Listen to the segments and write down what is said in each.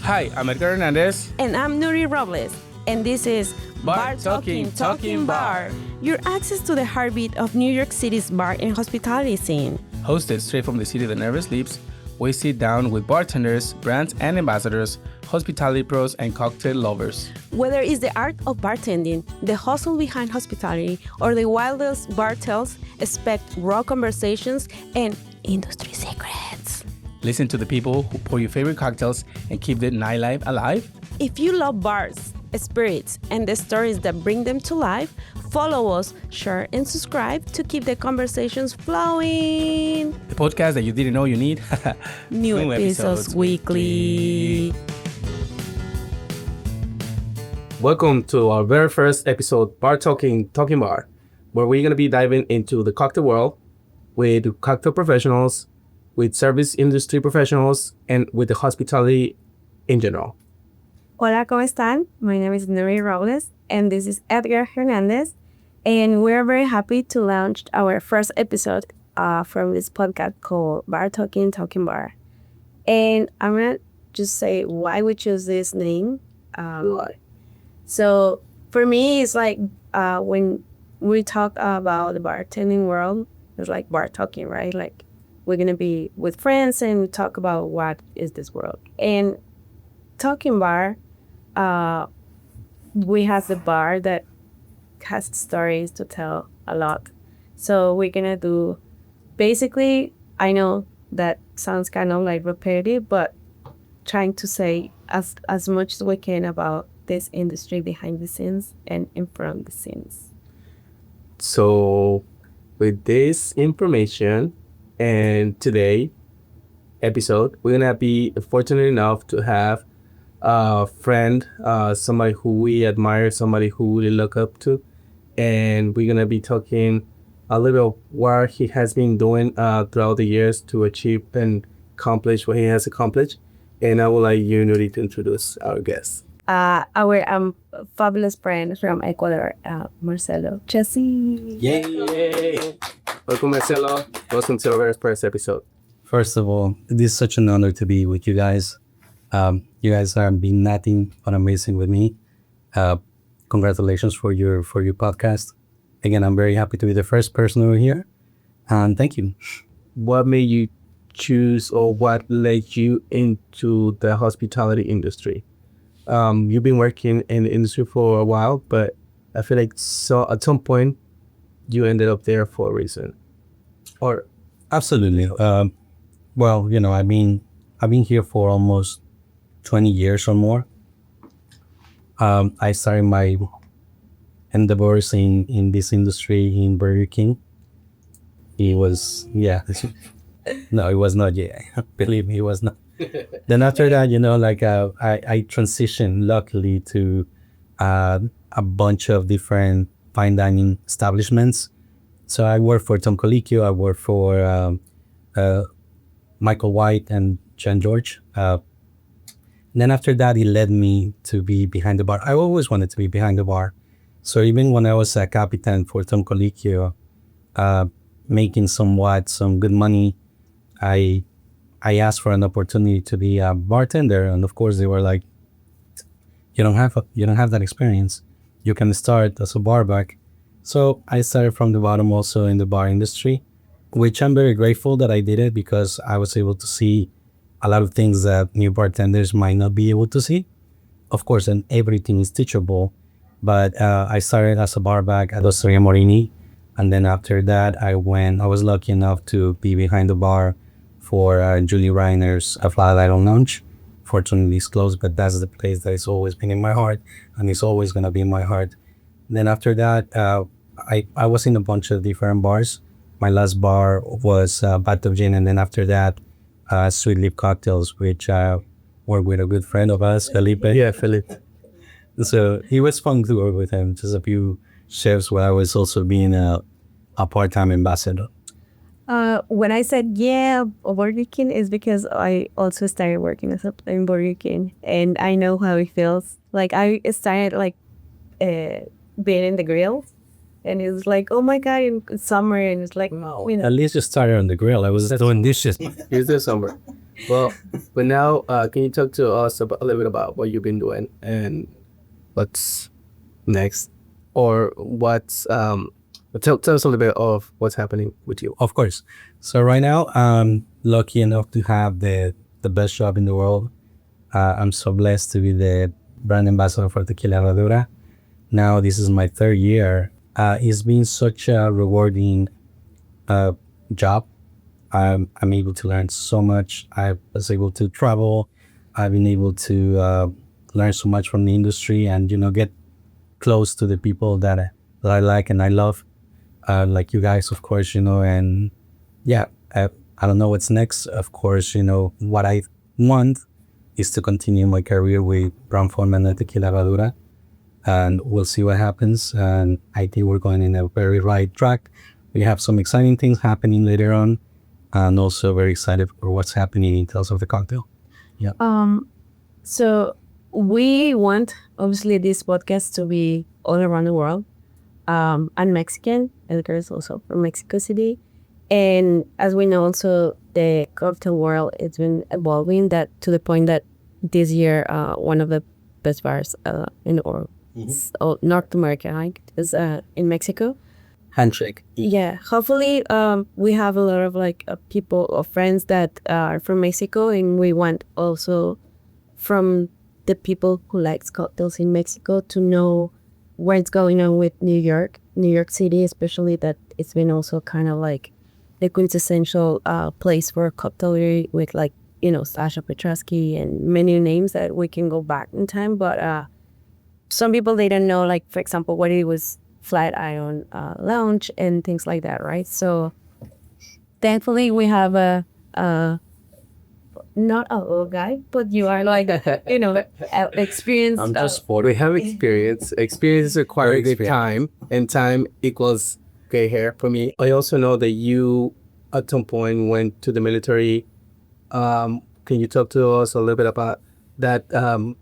Hi, I'm Edgar Hernandez. And I'm Nuri Robles. And this is Bar Talking Bar. Your access to the heartbeat of New York City's bar and hospitality scene. Hosted straight from the city that never sleeps, we sit down with bartenders, brands and ambassadors, hospitality pros, and cocktail lovers. Whether it's the art of bartending, the hustle behind hospitality, or the wildest bar tales, expect raw conversations and industry secrets. Listen to the people who pour your favorite cocktails and keep the nightlife alive. If you love bars, spirits, and the stories that bring them to life, follow us, share, and subscribe to keep the conversations flowing. The podcast that you didn't know you need. New episodes weekly. Welcome to our very first episode, Bar Talking Bar, where we're going to be diving into the cocktail world with cocktail professionals, with service industry professionals, and with the hospitality in general. Hola, ¿cómo están? My name is Nuri Robles, and this is Edgar Hernandez, and we're very happy to launch our first episode from this podcast called Bar Talking Bar. And I'm going to just say why we chose this name. So for me, it's like when we talk about the bartending world, it's like bar talking, right? Like we're going to be with friends and we talk about what is this world. And talking bar, we have the bar that has stories to tell a lot. So we're going to do, basically, I know that sounds kind of like repetitive, but trying to say as much as we can about this industry behind the scenes and in front of the scenes. So with this information and today episode, we're going to be fortunate enough to have a friend, somebody who we admire, somebody who we look up to, and we're gonna be talking a little what he has been doing throughout the years to achieve and accomplish what he has accomplished. And I would like you, Nuri, to introduce our guest. Our fabulous friend from Ecuador, Marcelo Chasi. Yay! Welcome, Marcelo. Welcome to our very first episode. First of all, it is such an honor to be with you guys. You guys are being nothing but amazing with me. Congratulations for your podcast. Again, I'm very happy to be the first person over here. And thank you. What made you choose or what led you into the hospitality industry? You've been working in the industry for a while, but I feel like at some point you ended up there for a reason. Or absolutely. Well, you know, I've been here for almost 20 years or more. I started my endeavors in this industry in Burger King. It was, yeah. No, it was not yet. Believe me, it was not. Then after that, you know, like I transitioned luckily to a bunch of different fine dining establishments. So I worked for Tom Colicchio, I worked for Michael White and John George. Then after that, it led me to be behind the bar. I always wanted to be behind the bar. So even when I was a captain for Tom Colicchio, making some good money, I asked for an opportunity to be a bartender. And of course, they were like, you don't have that experience. You can start as a barback. So I started from the bottom also in the bar industry, which I'm very grateful that I did it because I was able to see a lot of things that new bartenders might not be able to see. Of course, and everything is teachable. But I started as a barback at Osteria Morini. And then after that, I was lucky enough to be behind the bar for Julie Reiner's Flat Island Lounge. Fortunately, it's closed, but that's the place that has always been in my heart. And it's always going to be in my heart. Then after that, I was in a bunch of different bars. My last bar was Bathtub Gin. And then after that, Sweet Leaf Cocktails, which work with a good friend of us, Felipe. Yeah, Felipe. So it was fun to work with him. Just a few chefs where I was also being a part-time ambassador. When I said, Burger King is because I also started working in Burger King. And I know how it feels. Like I started being in the grill. And it's like, oh my God, it's summer. And it's like, no. At least you started on the grill. I was doing dishes. Here's the summer. Well, but now, can you talk to us about, a little bit about what you've been doing and what's next, or what's tell us a little bit of what's happening with you. Of course. So right now, I'm lucky enough to have the best job in the world. I'm so blessed to be the brand ambassador for Tequila Herradura. Now this is my third year. It's been such a rewarding job. I'm able to learn so much. I was able to travel. I've been able to learn so much from the industry, and get close to the people that I like and I love, like you guys, of course, and yeah, I don't know what's next. Of course, what I want is to continue my career with Brown Forman and Tequila Herradura, and we'll see what happens. And I think we're going in a very right track. We have some exciting things happening later on, and also very excited for what's happening in terms of the cocktail. Yeah. So we want obviously this podcast to be all around the world. I'm Mexican. Edgar is also from Mexico City, and as we know, also the cocktail world it's been evolving that to the point that this year, one of the best bars in the world, North America, like, is in Mexico. Handshake. Yeah, hopefully, we have a lot of people or friends that are from Mexico, and we want also from the people who likes cocktails in Mexico to know what's going on with New York City, especially that it's been also kind of like the quintessential place for cocktailry with Sasha Petrosky and many names that we can go back in time. But some people they don't know, like for example, what it was Flatiron Lounge and things like that, right? So thankfully we have a not a old guy, but you are experienced. I'm just 40. We have experience. Experience requires Very time, and time equals gray hair for me. I also know that you, at some point, went to the military. Can you talk to us a little bit about that The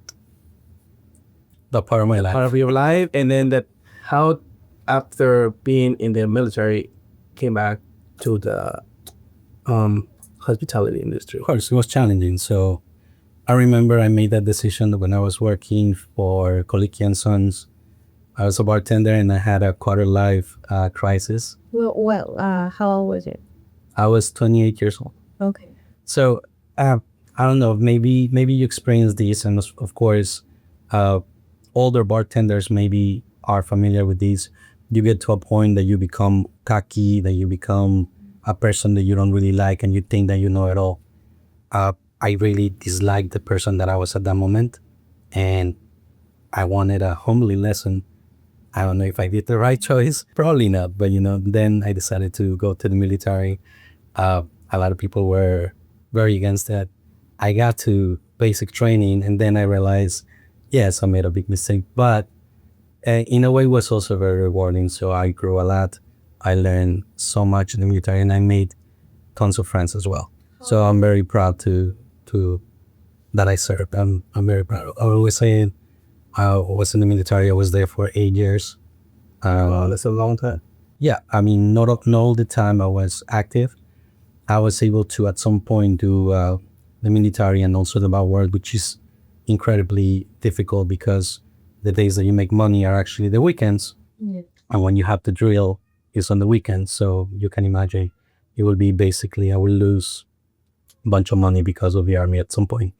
part of my life. part of your life, and then that how, after being in the military, came back to the hospitality industry? Of course, it was challenging. So I remember I made that decision when I was working for Koliki and Sons. I was a bartender and I had a quarter life crisis. How old was it? I was 28 years old. Okay. So I don't know, maybe you experienced this, and of course, older bartenders maybe are familiar with this. You get to a point that you become cocky, that you become a person that you don't really like, and you think that you know it all. I really disliked the person that I was at that moment, and I wanted a homely lesson. I don't know if I did the right choice, probably not, but then I decided to go to the military. A lot of people were very against that. I got to basic training, and then I realized, yes, I made a big mistake, but in a way it was also very rewarding. So I grew a lot. I learned so much in the military, and I made tons of friends as well. So I'm very proud to that I served. I'm very proud. I always say I was in the military. I was there for 8 years. Wow, that's a long time. Yeah, I mean, not all the time I was active. I was able to at some point do the military and also the bar world, which is incredibly difficult because the days that you make money are actually the weekends. Yeah. And when you have to drill, it's on the weekends. So you can imagine it will be basically, I will lose a bunch of money because of the army at some point.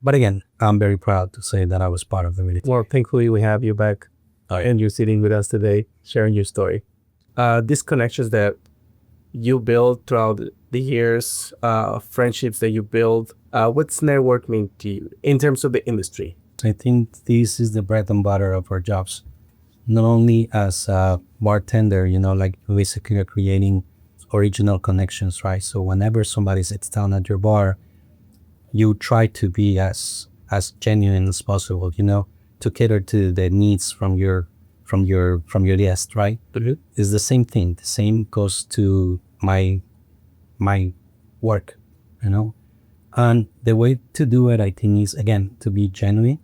But again, I'm very proud to say that I was part of the military. Well, thankfully we have you back, and you're sitting with us today, sharing your story. These connections that you build throughout the years, friendships that you build, what's network mean to you in terms of the industry? I think this is the bread and butter of our jobs. Not only as a bartender, like basically you're creating original connections, right? So whenever somebody sits down at your bar, you try to be as genuine as possible, to cater to the needs from your guest, right? Mm-hmm. It's the same thing. The same goes to my work, And the way to do it, I think, is again to be genuine,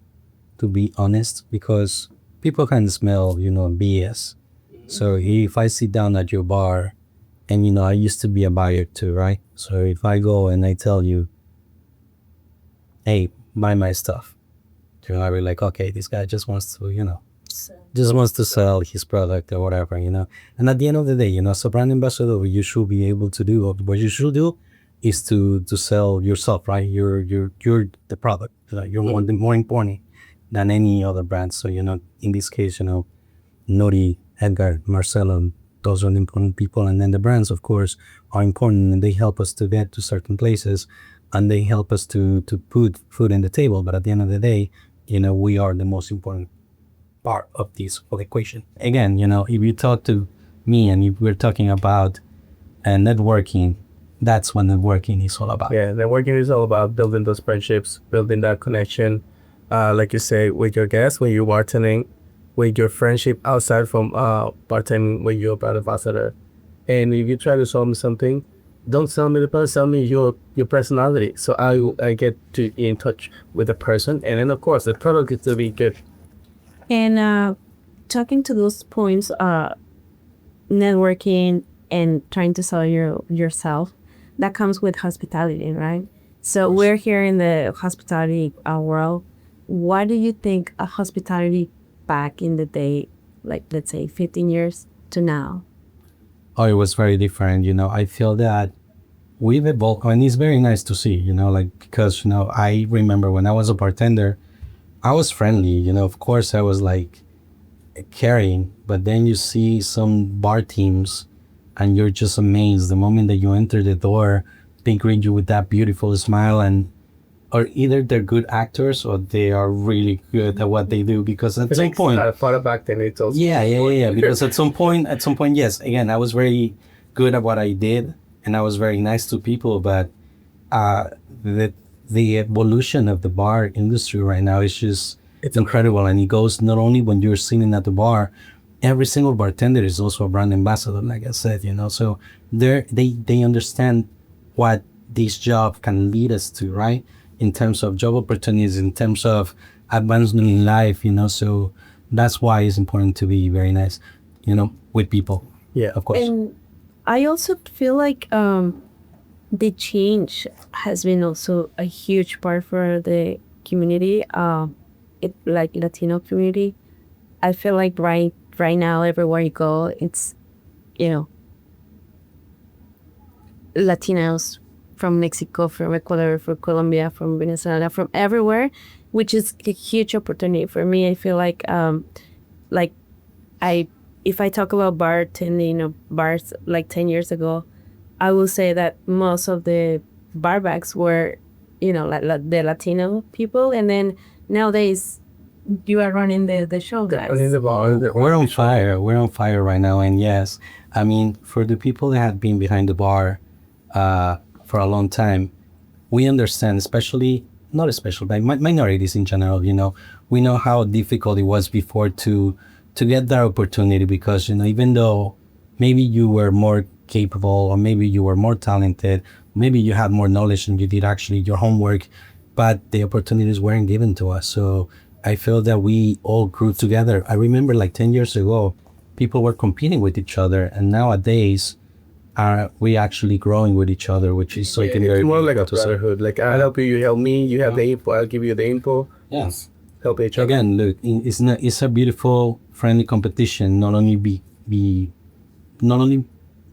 to be honest, because people can smell, BS. So if I sit down at your bar, and I used to be a buyer too, right? So if I go and I tell you, hey, buy my stuff. I'll be like, okay, this guy just wants to, just wants to sell his product or whatever. And at the end of the day, as a brand ambassador, you should be able to do what you should do is to sell yourself, right? You're the product. You're more important than any other brand. So, in this case, Nori, Edgar, Marcelo, those are the important people. And then the brands, of course, are important, and they help us to get to certain places, and they help us to put food in the table. But at the end of the day, we are the most important part of this whole equation. Again, if you talk to me and if we're talking about networking, that's what networking is all about. Yeah, networking is all about building those friendships, building that connection, like you say, with your guests when you're bartending, with your friendship outside from bartending when you're a brand ambassador. And if you try to sell me something, don't sell me the person, sell me your personality. So I get to be in touch with the person, and then of course the product is to be good. And talking to those points, networking and trying to sell yourself, that comes with hospitality, right? So we're here in the hospitality world. What do you think a hospitality back in the day, like let's say 15 years to now? Oh, it was very different. I feel that we've evolved, and it's very nice to see, because, I remember when I was a bartender, I was friendly, of course I was like caring, but then you see some bar teams and you're just amazed the moment that you enter the door. They greet you with that beautiful smile, and or either they're good actors or they are really good at what they do, because at some point Far back then it's also yeah because at some point yes, again, I was very good at what I did and I was very nice to people, but the evolution of the bar industry right now is just it's incredible. And it goes not only when you're sitting at the bar, every single bartender is also a brand ambassador, like I said, so they understand what this job can lead us to, right? In terms of job opportunities, in terms of advancement in life, so that's why it's important to be very nice, with people. Yeah, of course. And I also feel like the change has been also a huge part for the community, like Latino community. I feel like right now, everywhere you go, it's, Latinos from Mexico, from Ecuador, from Colombia, from Venezuela, from everywhere, which is a huge opportunity for me. I feel like if I talk about bartending, bars like 10 years ago, I will say that most of the barbacks were, like the Latino people. And then nowadays, you are running the show, guys. We're on fire. We're on fire right now. And yes, I mean, for the people that have been behind the bar for a long time, we understand, not especially, but minorities in general, we know how difficult it was before to get that opportunity, because, even though maybe you were more capable, or maybe you were more talented, maybe you had more knowledge and you did actually your homework, but the opportunities weren't given to us. So I feel that we all grew together. I remember like 10 years ago, people were competing with each other, and nowadays we actually growing with each other, which is something very more like a brotherhood. Like, I'll help you, you help me, you have the info, I'll give you the info. Yes. Help each other. Again, look, it's a beautiful, friendly competition, not only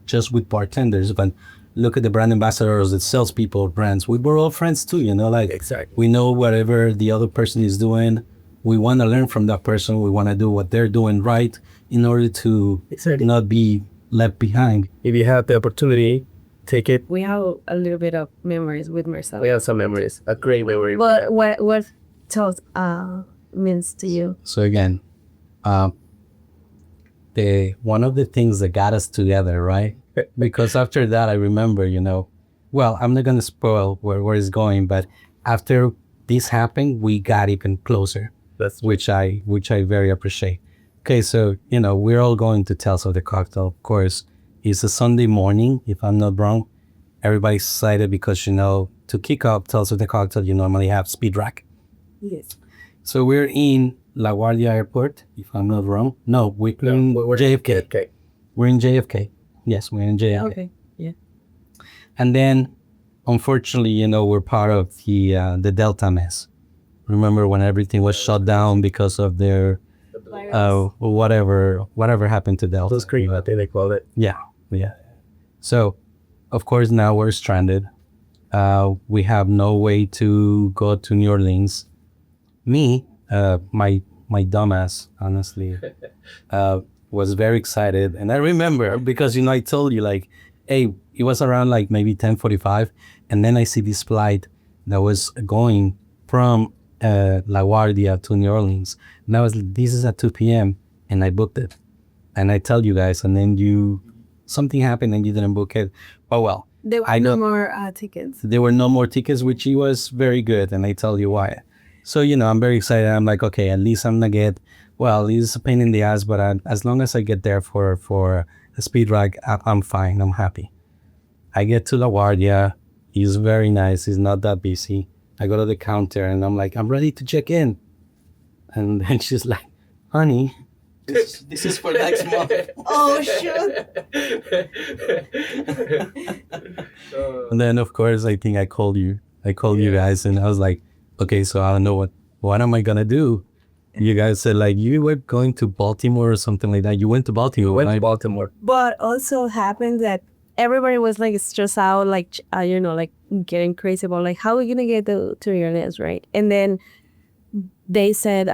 just with bartenders, but look at the brand ambassadors, the salespeople, brands. We were all friends too, like Exactly. We know whatever the other person is doing. We want to learn from that person. We want to do what they're doing right in order to not be left behind. If you have the opportunity, take it. We have a little bit of memories with Marcelo. We have some memories, a great memory. But what toast means to you? So again, one of the things that got us together, right? Because after that, I remember, well, I'm not gonna spoil where it's going, but after this happened, we got even closer. That's which I very appreciate. Okay, so we're all going to Tales of the Cocktail. Of course, it's a Sunday morning, if I'm not wrong. Everybody's excited because to kick off Tales of the Cocktail, you normally have speed rack. Yes. So we're in LaGuardia Airport, if I'm not wrong. No, we're in JFK. We're in JFK. Yes, we're in JFK. Okay. Yeah. And then unfortunately, we're part of the Delta mess. Remember when everything was shut down because of their whatever happened to Delta? Those cream, I think they call it. Yeah, yeah. So, of course, now we're stranded. We have no way to go to New Orleans. Me, my dumbass, honestly, was very excited, and I remember because I told you like, hey, it was around like maybe 10:45, and then I see this flight that was going from La Guardia to New Orleans, and I was like, this is at 2 p.m. and I booked it, and I tell you guys, and then something happened and you didn't book it. Oh well, There were I no know more tickets. there were no more tickets, which he was very good, and I tell you why. So I'm very excited. I'm like, okay, at least I'm gonna get. Well, it's a pain in the ass, but as long as I get there for a speed ride, I'm fine. I'm happy. I get to La Guardia. He's very nice. He's not that busy. I go to the counter and I'm like, I'm ready to check in. And then she's like, honey, this is for next month. Oh shoot! And then of course I think I called you. I called you guys and I was like, okay, so I don't know what am I gonna do? You guys said like you were going to Baltimore or something like that. You went to Baltimore. Went to right? Baltimore. But also happened that everybody was like stressed out, like like getting crazy about like how are we gonna get to New Orleans, right? And then they said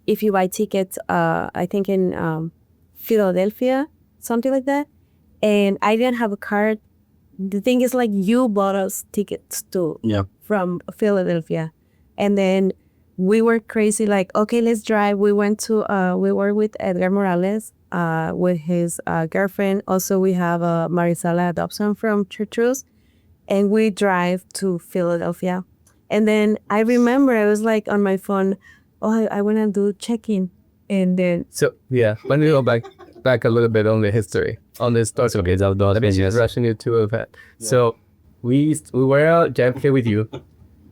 if you buy tickets, I think in Philadelphia, something like that. And I didn't have a card. The thing is like you bought us tickets too from Philadelphia, and then we were crazy like, okay, let's drive. We went to we were with Edgar Morales with his girlfriend. Also we have Marisela Dobson from Chartreuse, and we drive to Philadelphia. And then I remember I was like on my phone, oh, I want to do check-in. And then So yeah, let me go back a little bit on the history on this story. Okay, Let me just rushing you to that. So we were out JFK with you.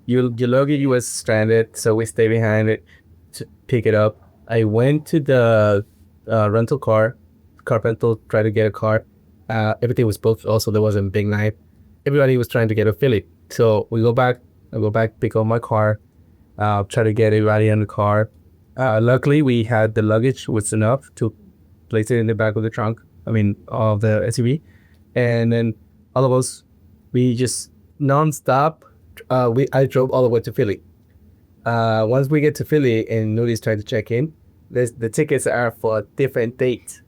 Your luggage was stranded, so we stayed behind it to pick it up. I went to the rental car rental, try to get a car. Everything was booked. Also, there wasn't a big night. Everybody was trying to get a Philly. So we go back. I go back, pick up my car, try to get everybody in the car. Luckily, we had the luggage was enough to place it in the back of the trunk. I mean, of the SUV. And then all of us, we just nonstop. I drove all the way to Philly. Once we get to Philly and Nudi's trying to check in, the tickets are for a different date.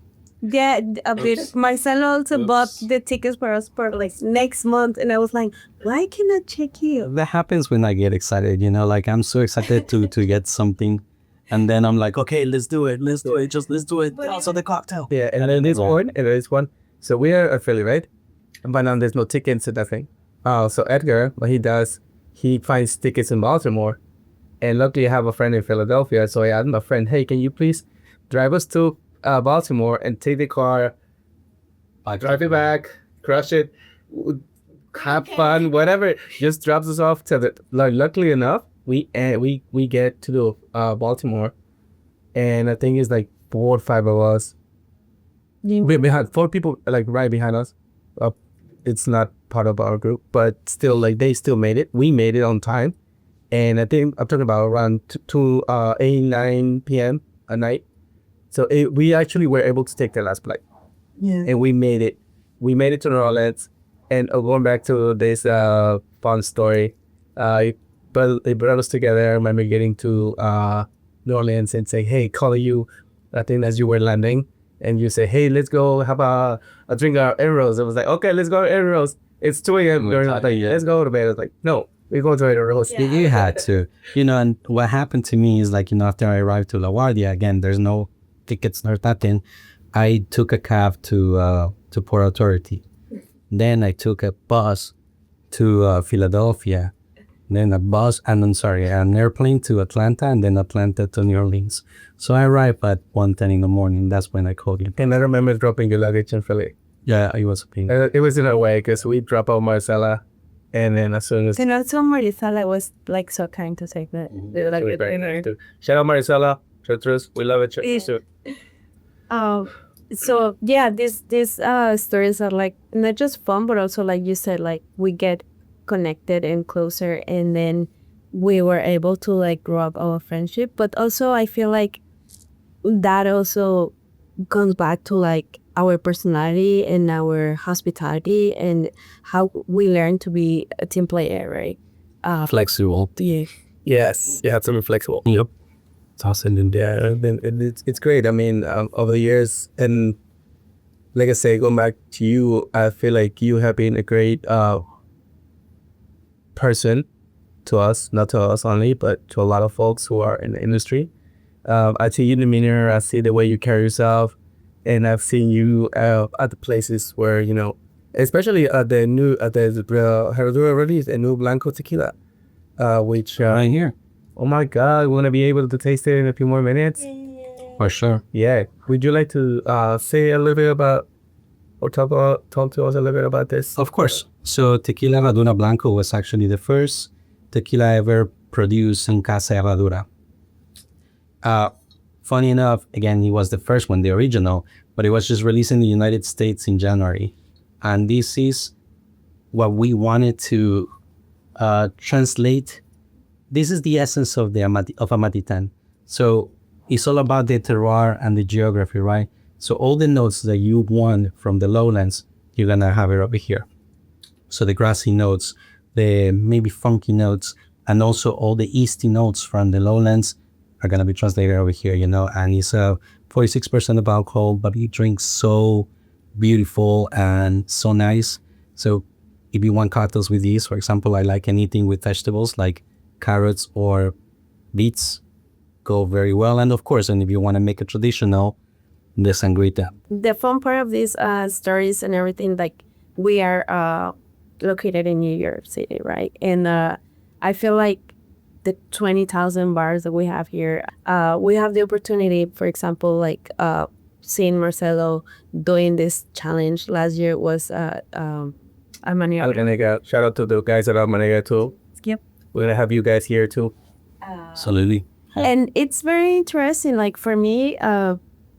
yeah, a bit. Marcelo also bought the tickets for us for like next month, and I was like, why can I check you? That happens when I get excited, like I'm so excited to get something. And then I'm like, okay, let's do it. Let's do it. Just let's do it. Also the cocktail. Yeah, and then this one. So we are at Philly, right? But now there's no tickets and nothing. So Edgar, what he does, he finds tickets in Baltimore. And luckily I have a friend in Philadelphia. So I asked my friend, hey, can you please drive us to Baltimore and take the car, drive it back, crush it, have fun, whatever. Just drops us off to the, luckily enough, we get to the Baltimore. And I think it's like 4 or 5 of us. We had 4 people like right behind us. It's not part of our group, but still, like they still made it. We made it on time, and I think I'm talking about around 9 p.m. at night. So we actually were able to take the last flight, and we made it. We made it to New Orleans, and going back to this fun story, but they brought us together. I remember getting to New Orleans and say, "Hey, calling you," I think as you were landing. And you say, hey, let's go have a drink of arrows. It was like, okay, let's go to arrows. It's 2 a.m. Let's go to bed. I was like, no, we go to arrows. Yeah. You had to, and what happened to me is like, after I arrived to La Guardia, again, there's no tickets nor nothing. I took a cab to Port Authority. Then I took a bus to Philadelphia. Then an airplane to Atlanta, and then Atlanta to New Orleans. So I arrived at 1:10 in the morning. That's when I called you. And I remember dropping your luggage in Philly. Yeah, it was a pain. It was in a way because we dropped out Marcela, and then as soon as... And also Marisela was like so kind to take that. Shout out Maricela, Chartreuse, we love it. Chartreuse. So yeah, these stories are like not just fun, but also like you said, like we get connected and closer, and then we were able to like grow up our friendship. But also I feel like that also comes back to like our personality and our hospitality and how we learn to be a team player, right? Flexible. Yeah. Yes, you have to be flexible. Yep. It's awesome. And yeah, then it's great. I mean, over the years, and like I say, going back to you, I feel like you have been a great person to us, not to us only, but to a lot of folks who are in the industry. I see you in the mirror, I see the way you carry yourself, and I've seen you at the places where, you know, especially at the Herradura release, a new Blanco tequila, which, Right here. oh my God, we're going to be able to taste it in a few more minutes. For sure. Yeah. Would you like to say a little bit about, or talk to us a little bit about this? Of course. So Tequila Herradura Blanco was actually the first tequila ever produced in Casa Herradura. Funny enough, again, he was the first one, the original, but it was just released in the United States in January. And this is what we wanted to translate. This is the essence of of Amatitan. So it's all about the terroir and the geography, right? So all the notes that you want from the lowlands, you're gonna have it over here. So the grassy notes, the maybe funky notes, and also all the easty notes from the lowlands are gonna be translated over here, you know. And it's 46% of alcohol, but it drinks so beautiful and so nice. So if you want cocktails with these, for example, I like anything with vegetables like carrots or beets, go very well. And of course, and if you want to make it traditional, the sangrita. The fun part of these stories and everything, like we are located in New York City, right? And I feel like the 20,000 bars that we have here, we have the opportunity, for example, like seeing Marcelo doing this challenge last year was Almanega. Shout out to the guys at Almanega too. Yep. We're going to have you guys here too. Absolutely. And it's very interesting. Like for me,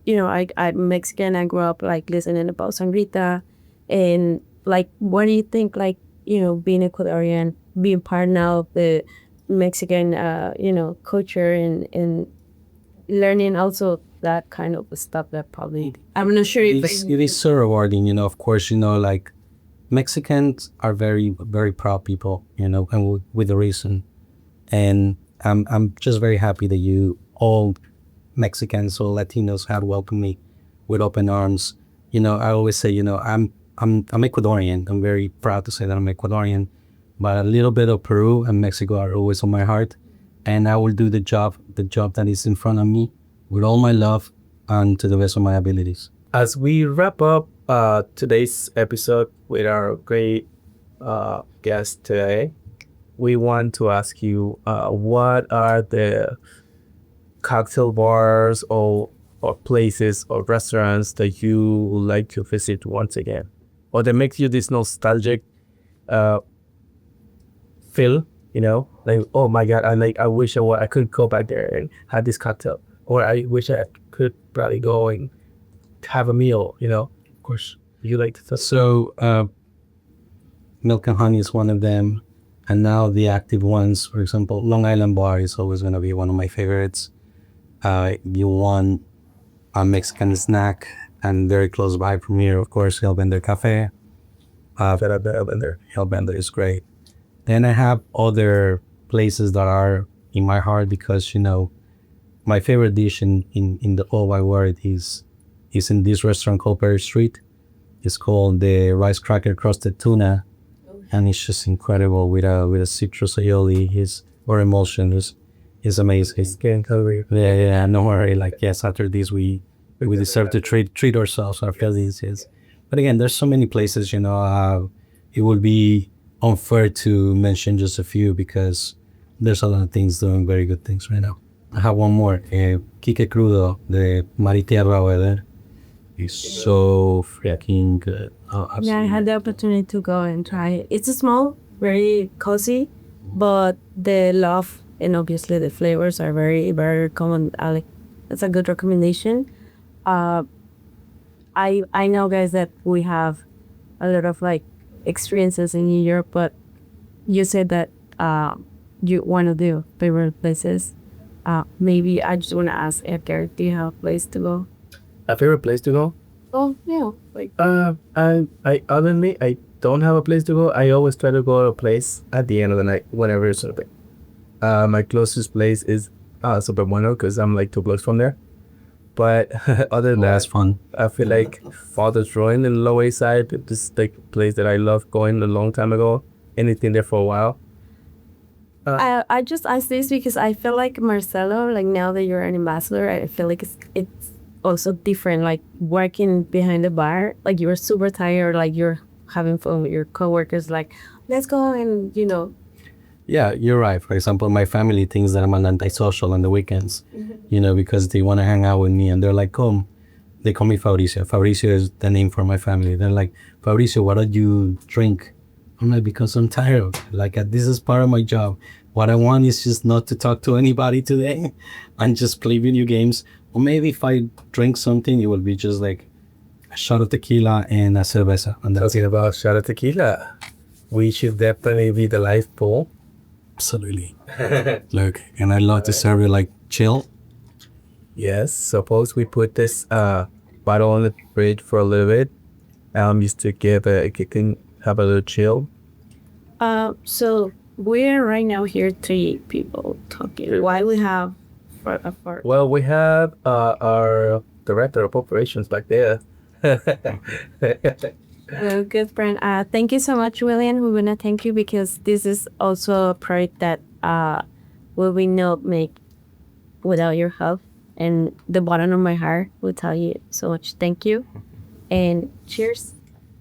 you know, I'm Mexican. I grew up like listening about sangrita, and like, what do you think? Like, you know, being Ecuadorian, being part now of the Mexican, you know, culture, and learning also that kind of stuff that probably I'm not sure if It is so rewarding, you know. Of course, you know, like Mexicans are very, very proud people, you know, and with a reason. And I'm just very happy that you all Mexicans or Latinos have welcomed me with open arms. You know, I always say, you know, I'm Ecuadorian. I'm very proud to say that I'm Ecuadorian, but a little bit of Peru and Mexico are always on my heart, and I will do the job that is in front of me with all my love and to the best of my abilities. As we wrap up today's episode with our great guest today, we want to ask you what are the cocktail bars or places or restaurants that you would like to visit once again, or that makes you this nostalgic feel, you know, like, oh my God, I wish I could go back there and have this cocktail, or I wish I could probably go and have a meal, you know. Of course, you like to. So Milk and Honey is one of them, and now the active ones, for example, Long Island Bar is always going to be one of my favorites. You want a Mexican snack, and very close by from here, of course, Hellbender Cafe. Hellbender is great. Then I have other places that are in my heart because, you know, my favorite dish in the whole wide world is in this restaurant called Perry Street. It's called the Rice Cracker Crusted Tuna, and it's just incredible with a citrus aioli. Or emulsion is amazing. Skin cover. Yeah, no worry. Like, yes, after this we deserve to treat ourselves, our feelings. Yes, but again, there's so many places. You know, it would be unfair to mention just a few because there's a lot of things doing very good things right now. I have one more. Quique Crudo, the Maritierra over there, is so freaking good. Oh, absolutely. Yeah, I had the opportunity to go and try it. It's a small, very cozy, but the love and obviously the flavors are very, very common. That's a good recommendation. I know, guys, that we have a lot of like experiences in New York, but you said that you one of your favorite places. Maybe I just want to ask Edgar, do you have a place to go? A favorite place to go? Oh yeah, like I other than me, I don't have a place to go. I always try to go to a place at the end of the night, whenever it's open. My closest place is Super Bueno because I'm like 2 blocks from there. But other than That's that, fun. I feel like Father's Ruin in the Lower East Side. This is the place that I loved going a long time ago. Anything there for a while. I just asked this because I feel like Marcelo, like now that you're an ambassador, I feel like it's also different. Like working behind the bar, like you're super tired, like you're having fun with your coworkers, like let's go and Yeah, you're right. For example, my family thinks that I'm an antisocial on the weekends, because they want to hang out with me and they're like, come. They call me Fabricio. Fabricio is the name for my family. They're like, Fabricio, why don't you drink? I'm like, because I'm tired. Like, this is part of my job. What I want is just not to talk to anybody today and just play video games. Or maybe if I drink something, it will be just like a shot of tequila and a cerveza. And that's Talking about shot of tequila, we should definitely be the live pool. absolutely. Look, and I love to serve it like chill. Yes, suppose we put this bottle in the fridge for a little bit. Just to it can have a little chill. So we're right now here 3 people talking. Why we have for Well, we have our director of operations back there. a good friend. Thank you so much, William. We wanna thank you because this is also a project that will we not make without your help. And the bottom of my heart will tell you so much thank you. And cheers.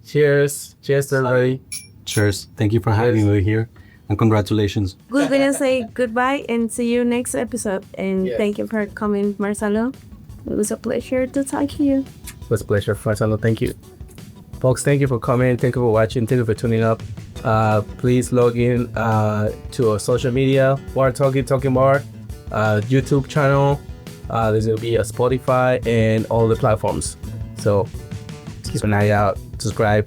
Cheers. Cheers, everybody. Cheers. Thank you for having me here. And congratulations. We're gonna say goodbye and see you next episode. And Yes. thank you for coming, Marcelo. It was a pleasure to talk to you. It was a pleasure, Marcelo. Thank you. Folks, thank you for coming. Thank you for watching. Thank you for tuning up. Please log in to our social media, Bar Talking Bar, YouTube channel. There's going to be a Spotify and all the platforms. So keep an eye out. Subscribe.